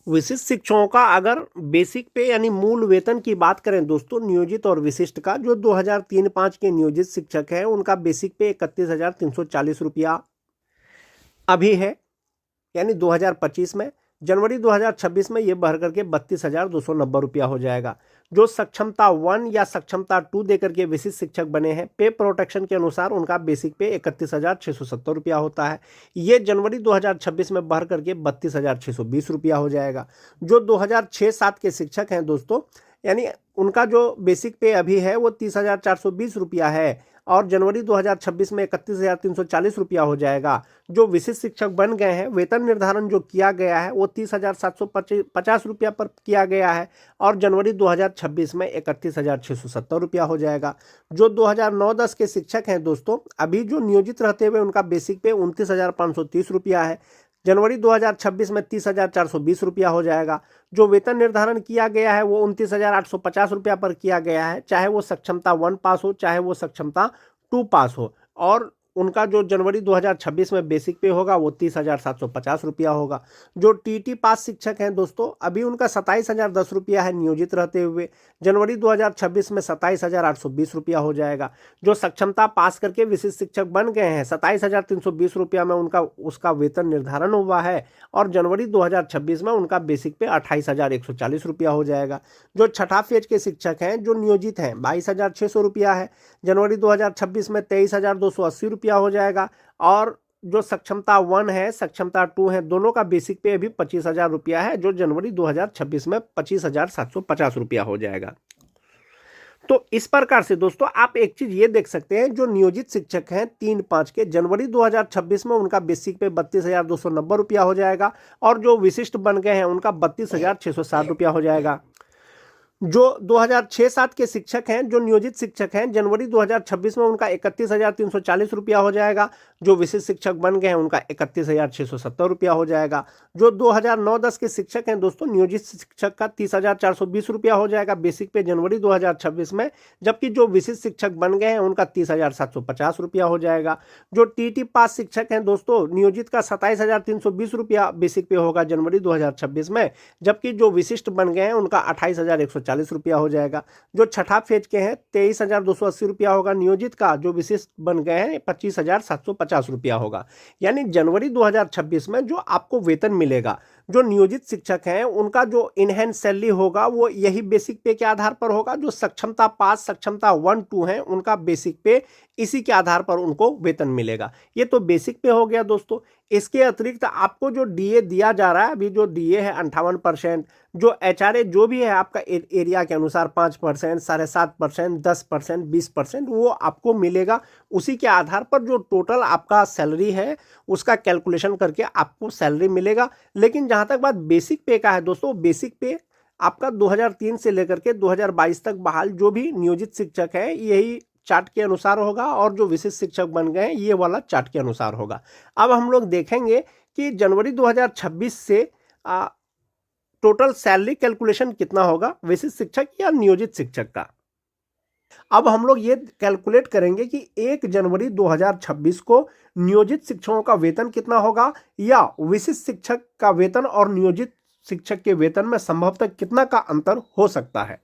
विशिष्ट शिक्षकों का अगर बेसिक पे यानी मूल वेतन की बात करें दोस्तों, नियोजित और विशिष्ट का, जो 2003-05 के नियोजित शिक्षक हैं उनका बेसिक पे 31,340 रुपया अभी है, यानी 2025 में। जनवरी 2026 में ये बढ़ करके 32,290 रुपया हो जाएगा। जो सक्षमता 1 या सक्षमता 2 देकर के विशिष्ट शिक्षक बने हैं, पे प्रोटेक्शन के अनुसार उनका बेसिक पे 31,670 रुपया होता है। ये जनवरी 2026 में बढ़ करके 32,620 रुपया हो जाएगा। जो 2006-07 के शिक्षक हैं दोस्तों, यानी उनका जो बेसिक पे अभी है वो 30,420 रुपया है, और जनवरी 2026 में 31,340 रुपया हो जाएगा। जो विशिष्ट शिक्षक बन गए हैं, वेतन निर्धारण जो किया गया है वो 30,750 रुपया पर किया गया है, और जनवरी 2026 में 31,670 रुपया हो जाएगा। जो 2009-10 के शिक्षक हैं दोस्तों, अभी जो नियोजित रहते हुए उनका बेसिक पे 29,530 रुपया है, जनवरी 2026 में 30,420 रुपया हो जाएगा। जो वेतन निर्धारण किया गया है वो 29,850 रुपया पर किया गया है, चाहे वो सक्षमता 1 पास हो चाहे वो सक्षमता 2 पास हो, और उनका जो जनवरी 2026 में बेसिक पे होगा वो 30,750 रुपया होगा। जो टीटी पास शिक्षक हैं दोस्तों, अभी उनका 27,010 रुपया है नियोजित रहते हुए, जनवरी 2026 में 27,820 रुपया हो जाएगा। जो सक्षमता पास करके विशिष्ट शिक्षक बन गए हैं, 27,320 रुपया में उनका उसका वेतन निर्धारण हुआ है, और जनवरी 2026 में उनका बेसिक पे 28,140 रुपया हो जाएगा। जो छठा फेज के शिक्षक हैं जो नियोजित हैं, 22,600 रुपया है, जनवरी 2026 में 23,280 रुपया हो जाएगा। और जो सक्षमता 1 है सक्षमता 2 है, दोनों का बेसिक पे अभी 25,000 रुपया है, जो जनवरी 2026 में 25,750 रुपया हो जाएगा। तो इस प्रकार से दोस्तों आप एक चीज ये देख सकते हैं, जो नियोजित शिक्षक हैं 3-5 के, जनवरी 2026 में उनका बेसिक पे 32,290 रुपया हो जाएगा, और जो विशिष्ट बन गए हैं उनका 32,660 रुपया हो जाएगा। जो 2006-07 के शिक्षक हैं जो नियोजित शिक्षक हैं, जनवरी 2026 में उनका 31,340 रुपया हो जाएगा। जो विशिष्ट शिक्षक बन गए हैं उनका 31,670 रुपया हो जाएगा। जो 2009-10 के शिक्षक हैं दोस्तों, नियोजित शिक्षक का 30,420 रुपया हो जाएगा बेसिक पे जनवरी 2026 में, जबकि जो विशिष्ट शिक्षक बन गए हैं उनका 30,750 रुपया हो जाएगा। जो टीटी पास शिक्षक हैं दोस्तों, नियोजित का 27,320 रुपया बेसिक पे होगा जनवरी 2026 में, जबकि जो विशिष्ट बन गए हैं उनका 28,140 रुपया हो जाएगा। जो छठा फेज के हैं 23,280 रुपया होगा नियोजित का, जो विशिष्ट बन गए हैं 25,750 रुपया होगा। यानी जनवरी 2026 में जो आपको वेतन मिलेगा, जो नियोजित शिक्षक हैं उनका जो इनहैंस सैलरी होगा वो यही बेसिक पे के आधार पर होगा। जो सक्षमता पास सक्षमता 1-2 हैं उनका बेसिक पे इसी के आधार पर उनको वेतन मिलेगा। ये तो बेसिक पे हो गया दोस्तों। इसके अतिरिक्त आपको जो डीए दिया जा रहा है, अभी जो डीए है 58%, जो एचआरए जो भी है आपका एरिया के अनुसार 5%, 7.5%, 10%, 20%, वो आपको मिलेगा। उसी के आधार पर जो टोटल आपका सैलरी है उसका कैलकुलेशन करके आपको सैलरी मिलेगा। लेकिन जहाँ तक बात बेसिक पे का है दोस्तों, बेसिक पे आपका 2003 से लेकर के 2022 तक बहाल जो भी नियोजित शिक्षक है यही चार्ट के अनुसार होगा, और जो विशिष्ट शिक्षक बन गए हैं ये वाला चार्ट के अनुसार होगा। अब हम लोग देखेंगे कि जनवरी 2026 से टोटल सैलरी कैलकुलेशन कितना होगा विशिष्ट शिक्षक या नियोजित शिक्षक का। अब हम लोग ये कैलकुलेट करेंगे कि 1 जनवरी 2026 को नियोजित शिक्षकों का वेतन कितना होगा, या विशिष्ट शिक्षक का वेतन और नियोजित शिक्षक के वेतन में संभवतः कितना का अंतर हो सकता है।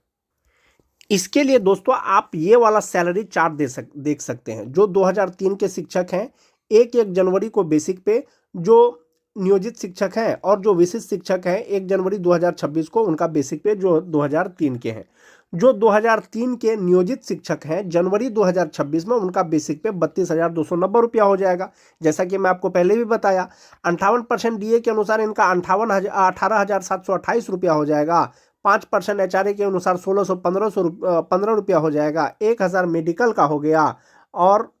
इसके लिए दोस्तों आप ये वाला सैलरी चार्ट देख सकते हैं। जो 2003 के शिक्षक हैं 1 जनवरी को बेसिक पे जो नियोजित शिक्षक हैं, और जो विशिष्ट शिक्षक हैं 1 जनवरी 2026 को उनका बेसिक पे जो 2003 के हैं। जो 2003 के नियोजित शिक्षक हैं जनवरी 2026 में उनका बेसिक पे 32,290 रुपया हो जाएगा। जैसा कि मैं आपको पहले भी बताया, 58% डीए के अनुसार इनका 18,728 रुपया हो जाएगा। 5% एचआरए के अनुसार 1,615 रुपया हो जाएगा। 1,000 मेडिकल का हो गया, और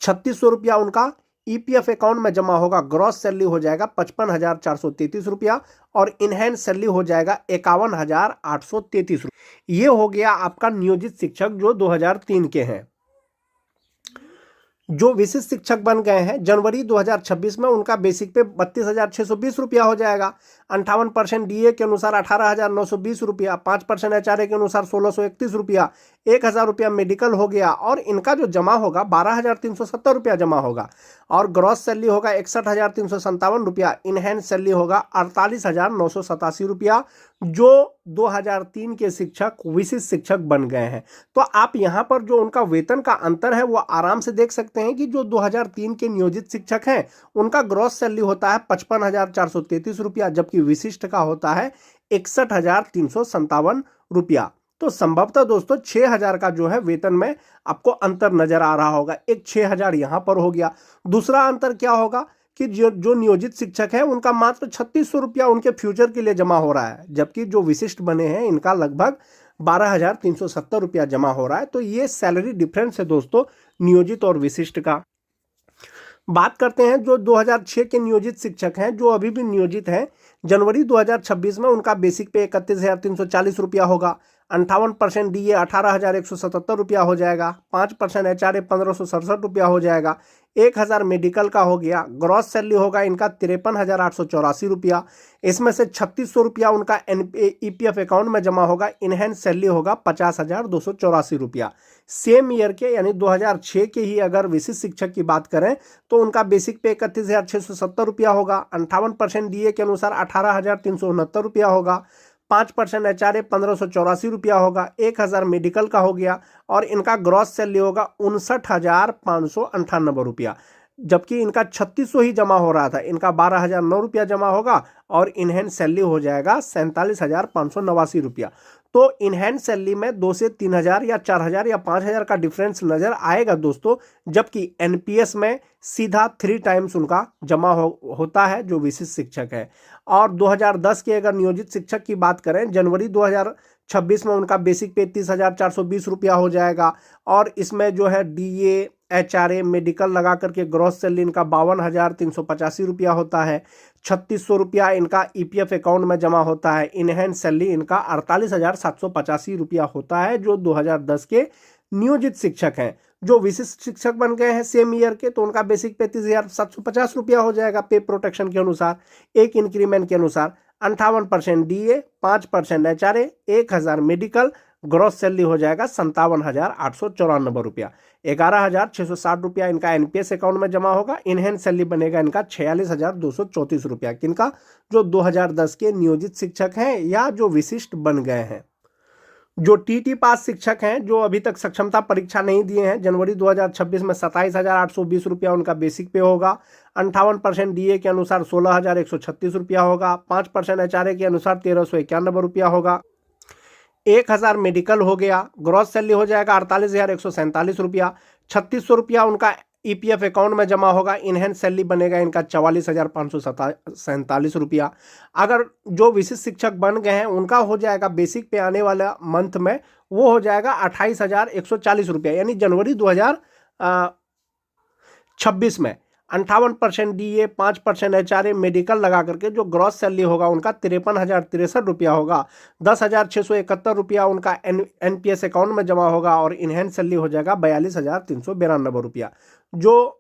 3,600 रुपया उनका ईपीएफ अकाउंट में जमा होगा। ग्रॉस सैलरी हो जाएगा 55,433 रुपया, और इनहैंस सैलरी हो जाएगा 51,833 रुपया। ये हो गया आपका नियोजित शिक्षक जो 2003 के हैं। जो विशिष्ट शिक्षक बन गए हैं जनवरी 2026 में उनका बेसिक पे 32,620 रुपया हो जाएगा। 58% डीए के अनुसार 18,920 रुपया, 5% एचआरए के अनुसार 1,631 रुपया, 1000 रुपया मेडिकल हो गया, और इनका जो जमा होगा 12,370 रुपया जमा होगा, और ग्रॉस सैलरी होगा 61,357 रुपया, इन हैंड सैलरी होगा 48,987 रुपया, जो 2003 के शिक्षक विशिष्ट शिक्षक बन गए हैं। तो आप यहाँ पर जो उनका वेतन का अंतर है वो आराम से देख सकते हैं कि जो 2003 के नियोजित शिक्षक हैं उनका ग्रॉस सैलरी होता है 55,433 रुपया, जबकि विशिष्ट का होता है 61,357 रुपया। तो संभवतः दोस्तों 6,000 का जो है वेतन में आपको अंतर नजर आ रहा होगा। एक 6,000 यहां पर हो गया। दूसरा अंतर क्या होगा कि जो नियोजित शिक्षक है उनका मात्र 3600 रुपया उनके फ्यूचर के लिए जमा हो रहा है, जबकि जो विशिष्ट बने हैं इनका लगभग 12,370 रुपया जमा हो रहा है। तो ये सैलरी डिफरेंस है दोस्तों नियोजित और विशिष्ट का। बात करते हैं जो 2006 के नियोजित शिक्षक हैं जो अभी भी नियोजित हैं, जनवरी 2026 में उनका बेसिक पे 31,340 रुपया होगा, 58% DA 18,177 रुपया हो जाएगा, 5% HRA 1,567 रुपया हो जाएगा, 1,000 मेडिकल का हो गया, ग्रॉस सैलरी होगा इनका 53,884 रुपया, इसमें से 3,600 रुपया उनका EPF अकाउंट में जमा होगा, इनहैंड सैलरी होगा 50,284 रुपया। सेम ईयर के यानी 2006 के ही अगर विशिष्ट शिक्षक की बात करें तो उनका बेसिक पे 31,670 रुपया होगा, 58% DA के अनुसार 18,369 रुपया होगा, 5% HRA 1,584 रुपया होगा, 1,000 मेडिकल का हो गया, और इनका ग्रॉस सैलरी होगा 59,598 रुपया, जबकि इनका 3,600 ही जमा हो रहा था, इनका 12,009 रुपया जमा होगा, और इनहैंड सैलरी हो जाएगा 47,589 रुपया। तो इनहैंड सैलरी में 2 से 3,000 या 4,000 या 5,000 का डिफरेंस नजर आएगा दोस्तों, जबकि NPS में सीधा 3 टाइम्स उनका जमा होता है जो विशिष्ट शिक्षक है। और 2010 के अगर नियोजित शिक्षक की बात करें, जनवरी 2026 में उनका बेसिक पे 30,420 रुपया हो जाएगा, और इसमें जो है DA HRA मेडिकल लगा करके ग्रॉस सैलरी इनका 52,385 रुपया होता है, 3,600 रुपया इनका EPF अकाउंट में जमा होता है, इनहैंड सैलरी इनका 48,785 रुपया होता है, जो 2010 के नियोजित शिक्षक हैं। जो विशिष्ट शिक्षक बन गए हैं सेम ईयर के, तो उनका बेसिक 35,750 रुपया हो जाएगा पे प्रोटेक्शन के अनुसार, एक इंक्रीमेंट के अनुसार, 58% DA, 5% HRA, 1,000 medical, gross salary हो जाएगा 57,894 रुपया, 11,660 रुपया इनका NPS अकाउंट में जमा होगा, इनहैंड सैलरी बनेगा इनका 46,234 रुपया, किनका, जो 2010 के नियोजित शिक्षक हैं या जो विशिष्ट बन गए हैं। जो TT पास शिक्षक हैं जो अभी तक सक्षमता परीक्षा नहीं दिए हैं, जनवरी 2026 में 27,820 रुपया उनका बेसिक पे होगा, 58% DA के अनुसार 16,136 रुपया होगा, 5% HRA के अनुसार 1,391 रुपया होगा, 1,000 मेडिकल हो गया, ग्रॉस सैलरी हो जाएगा 48,147 रुपया, 3,600 रुपया उनका EPF अकाउंट में जमा होगा, इनहैंड सैलरी बनेगा इनका 44,547 रुपया। अगर जो विशिष्ट शिक्षक बन गए हैं उनका हो जाएगा बेसिक पे आने वाला मंथ में वो हो जाएगा 28,140 रुपया, यानी जनवरी 2026 में 58% DA, 5% HRA मेडिकल लगा करके जो ग्रॉस सैलरी होगा उनका 53,063 रुपया होगा, 10,671 रुपया उनका NPS अकाउंट में जमा होगा, और इनहैंड सैलरी हो जाएगा 42,392 रुपया। जो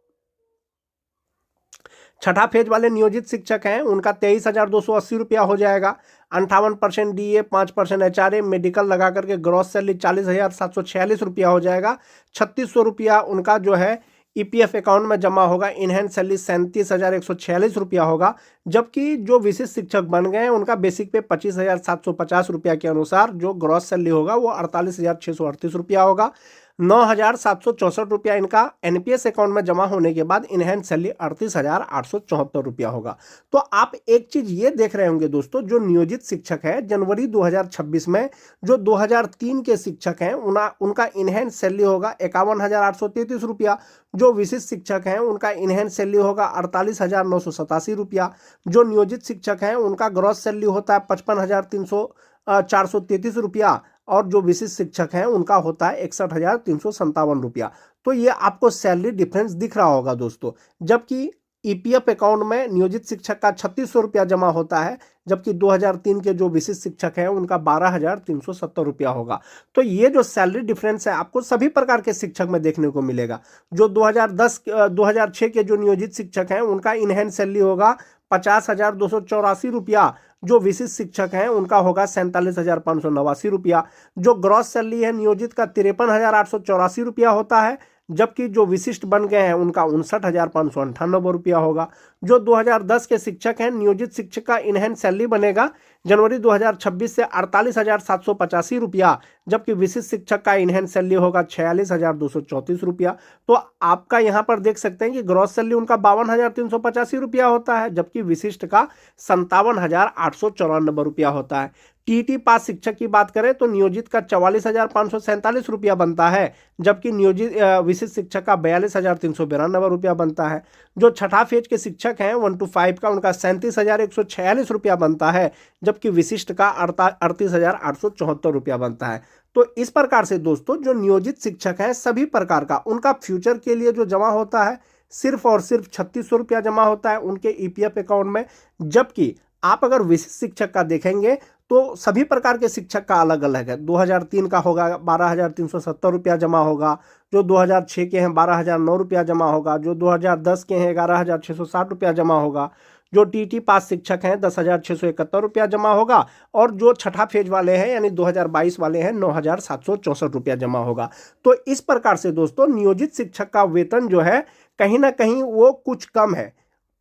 छठा फेज वाले नियोजित शिक्षक हैं उनका 23,280 रुपया हो जाएगा, 58% DA, 5% HRA मेडिकल लगा करके ग्रॉस सैलरी 40,746 रुपया हो जाएगा, 3,600 रुपया उनका जो है EPF अकाउंट में जमा होगा, इनहैंड सैलरी 37,146 रुपया होगा, जबकि जो विशिष्ट शिक्षक बन गए हैं उनका बेसिक पे 25,750 रुपया के अनुसार जो ग्रॉस सैलरी होगा वो 48,638 रुपया होगा, 9,764 रुपया इनका NPS अकाउंट में जमा होने के बाद इनहैंड सैलरी 38,874 रुपया होगा। तो आप एक चीज ये देख रहे होंगे दोस्तों, जो नियोजित शिक्षक है जनवरी 2026 में जो 2003 के शिक्षक हैं उनका इनहैंड सैलरी होगा 51,833 रुपया, जो विशिष्ट शिक्षक हैं उनका इनहैंड सैलरी होगा 48,987 रुपया, जो नियोजित शिक्षक हैं उनका ग्रॉस सैलरी होता है 55,433 रुपया, और जो विशिष्ट शिक्षक हैं उनका होता है 61,357 रुपया। तो ये आपको सैलरी डिफरेंस दिख रहा होगा दोस्तों, जबकि EPF अकाउंट में नियोजित शिक्षक का 3,600 रुपया जमा होता है, जबकि 2003 के जो विशिष्ट शिक्षक हैं उनका 12,370 रुपया होगा। तो ये जो सैलरी डिफरेंस है आपको सभी प्रकार के शिक्षक में देखने को मिलेगा। जो 2006 के जो नियोजित शिक्षक हैं उनका इनहैंड सैलरी होगा 50,284 रुपया। जो विशिष्ट शिक्षक हैं उनका होगा 47,589 रुपया। जो ग्रॉस सैलरी है नियोजित का 53,884 रुपया होता है, जबकि जो विशिष्ट बन गए हैं उनका 59,598 रुपया होगा। जो 2010 के शिक्षक हैं नियोजित शिक्षक का इनहैंस सैलरी बनेगा जनवरी 2026 से 48,785 रुपया, जबकि विशिष्ट शिक्षक का इनहैंस सैलरी होगा 46,234 रुपया। तो आपका यहाँ पर देख सकते हैं कि ग्रॉस सैलरी उनका 52,385 रुपया होता है, जबकि विशिष्ट का 57,894 रुपया होता है। टीटी पास शिक्षक की बात करें तो नियोजित का 44,547 रुपया बनता है, जबकि नियोजित विशिष्ट शिक्षक का 42,392 रुपया बनता है। जो छठा फेज के शिक्षक हैं 1 to 5 का उनका 37,146 रुपया बनता है, जबकि विशिष्ट का 38,874 रुपया बनता है। तो इस प्रकार से दोस्तों जो नियोजित शिक्षक है सभी प्रकार का उनका फ्यूचर के लिए जो जमा होता है सिर्फ और सिर्फ 3600 रुपया जमा होता है उनके ईपीएफ अकाउंट में। जबकि आप अगर विशिष्ट शिक्षक का देखेंगे तो सभी प्रकार के शिक्षक का अलग अलग है। 2003 का होगा 12,370 रुपया जमा होगा, जो 2006 के हैं 12,009 रुपया जमा होगा, जो 2010 के हैं 11,660 रुपया जमा होगा, जो टीटी पास शिक्षक हैं 10,671 रुपया जमा होगा, और जो छठा फेज वाले हैं यानी 2022 वाले हैं 9,764 रुपया जमा होगा। तो इस प्रकार से दोस्तों नियोजित शिक्षक का वेतन जो है कहीं ना कहीं वो कुछ कम है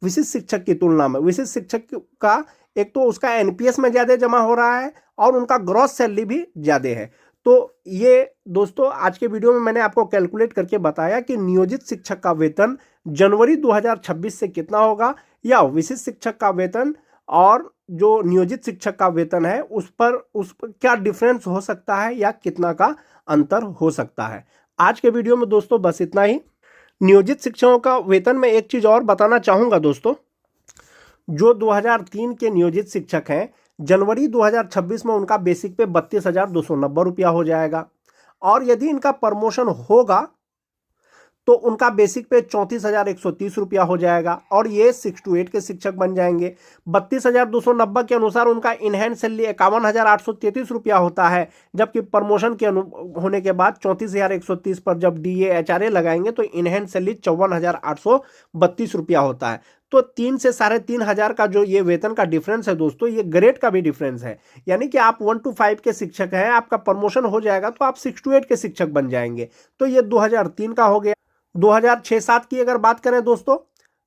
विशिष्ट शिक्षक की तुलना में। विशिष्ट शिक्षक का एक तो उसका एनपीएस में ज़्यादा जमा हो रहा है और उनका ग्रॉस सैलरी भी ज़्यादा है। तो ये दोस्तों आज के वीडियो में मैंने आपको कैलकुलेट करके बताया कि नियोजित शिक्षक का वेतन जनवरी 2026 से कितना होगा, या विशिष्ट शिक्षक का वेतन और जो नियोजित शिक्षक का वेतन है उस पर क्या डिफरेंस हो सकता है या कितना का अंतर हो सकता है। आज के वीडियो में दोस्तों बस इतना ही। नियोजित शिक्षकों का वेतन में एक चीज़ और बताना चाहूँगा दोस्तों, जो 2003 के नियोजित शिक्षक हैं जनवरी 2026 में उनका बेसिक पे 32,290 रुपया हो जाएगा, और यदि इनका प्रमोशन होगा तो उनका बेसिक पे 34,130 रुपया हो जाएगा, और ये 6 to 8 के शिक्षक बन जाएंगे। 32,290 के अनुसार उनका इनहैंस सैलरी 51,833 रुपया होता है, जबकि प्रमोशन के होने के बाद 34,130 पर जब डीए एचआरए लगाएंगे तो इनहैंस सैलरी 54,832 रुपया होता है। तो 3 से 3,500 का जो ये वेतन का डिफरेंस है दोस्तों, ये ग्रेड का भी डिफरेंस है। यानी कि आप 1 to 5 के शिक्षक हैं, आपका प्रमोशन हो जाएगा तो आप 6 to 8 के शिक्षक बन जाएंगे। तो ये 2003 का हो गया। 2006-7 की अगर बात करें दोस्तों,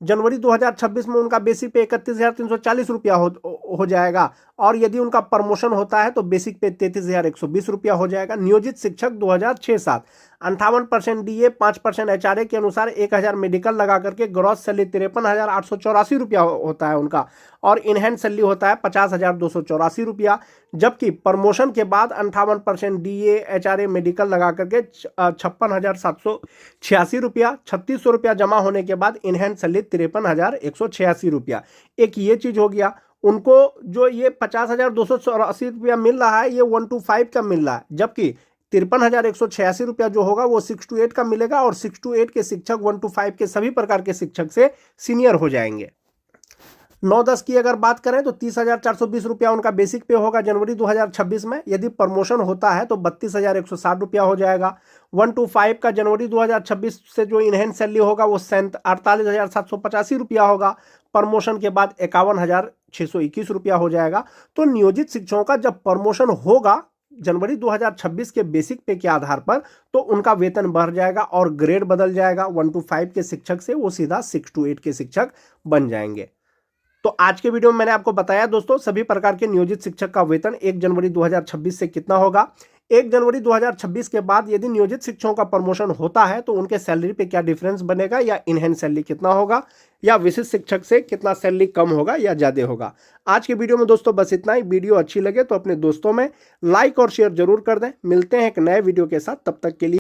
जनवरी 2026 में उनका बेसिक पे 31,340 रुपया हो जाएगा, और यदि उनका प्रमोशन होता है तो बेसिक पे 33,120 रुपया हो जाएगा। नियोजित शिक्षक 2006-7 58% डीए 5% एचआरए के अनुसार 1,000 मेडिकल लगा करके ग्रॉस सैलरी 53,884 रुपया होता है उनका, और इनहैंस सैलरी होता है 50,284 रुपया, जबकि प्रमोशन के बाद 58% डीए एचआरए मेडिकल लगा करके 56,786 रुपया, 3,600 रुपया जमा होने के बाद इनहैंस सैलरी 53,186 रुपया। एक ये चीज़ हो गया। उनको जो ये 50,284 रुपया मिल रहा है ये 1 to 5 का मिल रहा है, जबकि 53,186 रुपया जो होगा वो 6 to 8 का मिलेगा, और 6 to 8 के शिक्षक 1 to 5 के सभी प्रकार के शिक्षक से सीनियर हो जाएंगे। 9-10 की अगर बात करें तो 30,420 रुपया उनका बेसिक पे होगा जनवरी 2026 में। यदि प्रमोशन होता है तो 32,160 रुपया हो जाएगा। 1 to 5 का जनवरी 2026 से जो इनहैंस सैलरी होगा वो 48,785 रुपया होगा। प्रमोशन के बाद 51,621 रुपया हो जाएगा। तो नियोजित शिक्षकों का जब प्रमोशन होगा जनवरी 2026 के बेसिक पे के आधार पर तो उनका वेतन बढ़ जाएगा और ग्रेड बदल जाएगा। 1 to 5 के शिक्षक से वो सीधा 6 to 8 के शिक्षक बन जाएंगे। तो आज के वीडियो में मैंने आपको बताया दोस्तों सभी प्रकार के नियोजित शिक्षक का वेतन 1 जनवरी 2026 से कितना होगा। 1 जनवरी 2026 के बाद यदि नियोजित शिक्षकों का प्रमोशन होता है तो उनके सैलरी पे क्या डिफरेंस बनेगा, या इनहैंस सैलरी कितना होगा, या विशिष्ट शिक्षक से कितना सैलरी कम होगा या ज़्यादा होगा। आज के वीडियो में दोस्तों बस इतना ही। वीडियो अच्छी लगे तो अपने दोस्तों में लाइक और शेयर जरूर कर दें। मिलते हैं एक नए वीडियो के साथ, तब तक के लिए